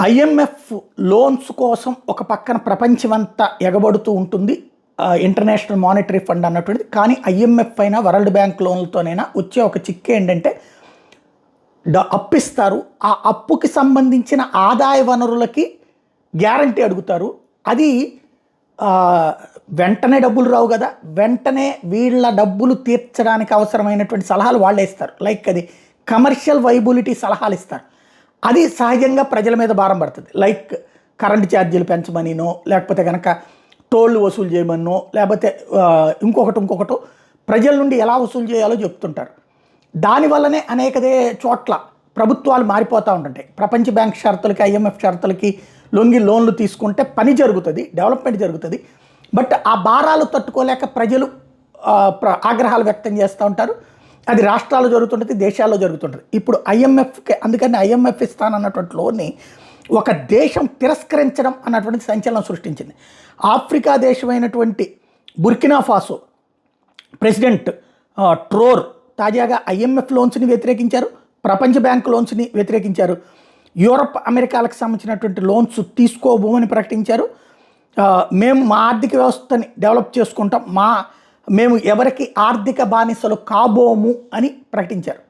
IMF loans కోసం ఒక పక్కన ప్రపంచమంతా ఎగబడుతూ ఉంటుంది. ఇంటర్నేషనల్ మానిటరీ ఫండ్ అన్నటువంటిది. కానీ ఐఎంఎఫ్ అయినా వరల్డ్ బ్యాంక్ లోన్లతోనైనా వచ్చే ఒక చిక్కు ఏంటంటే అప్పిస్తారు. ఆ అప్పుకి సంబంధించిన ఆదాయ వనరులకి గ్యారంటీ అడుగుతారు. అది వెంటనే డబ్బులు రావు కదా, వెంటనే వీళ్ళ డబ్బులు తీర్చడానికి అవసరమైనటువంటి సలహాలు వాళ్ళే ఇస్తారు. లైక్ అది కమర్షియల్ వైబిలిటీ సలహాలు ఇస్తారు. అది సహజంగా ప్రజల మీద భారం పడుతుంది. లైక్ కరెంటు ఛార్జీలు పెంచమనినో, లేకపోతే కనుక టోళ్ళు వసూలు చేయమనో, లేకపోతే ఇంకొకటో ప్రజల నుండి ఎలా వసూలు చేయాలో చెప్తుంటారు. దానివల్లనే అనేకదే చోట్ల ప్రభుత్వాలు మారిపోతూ ఉంటుంటాయి. ప్రపంచ బ్యాంక్ షరతులకి, ఐఎంఎఫ్ షరతులకి లొంగి లోన్లు తీసుకుంటే పని జరుగుతుంది, డెవలప్మెంట్ జరుగుతుంది. బట్ ఆ భారాలు తట్టుకోలేక ప్రజలు ఆగ్రహాలు వ్యక్తం చేస్తూ ఉంటారు. అది రాష్ట్రాల్లో జరుగుతుంటుంది, దేశాల్లో జరుగుతుంటుంది. ఇప్పుడు ఐఎంఎఫ్కి అందుకని ఐఎంఎఫ్ ఇస్తానన్నటువంటి లోన్ని ఒక దేశం తిరస్కరించడం అన్నటువంటి సంచలనం సృష్టించింది. ఆఫ్రికా దేశమైనటువంటి బుర్కినా ఫాసో ప్రెసిడెంట్ ట్రోర్ తాజాగా ఐఎంఎఫ్ లోన్స్ని వ్యతిరేకించారు, ప్రపంచ బ్యాంక్ లోన్స్ని వ్యతిరేకించారు. యూరప్ అమెరికాలకు సంబంధించినటువంటి లోన్స్ తీసుకోబోమని ప్రకటించారు. మేము మా ఆర్థిక వ్యవస్థని డెవలప్ చేసుకుంటాం, మేము ఎవరికి ఆర్థిక బానిసలు కాబోము అని ప్రకటించారు.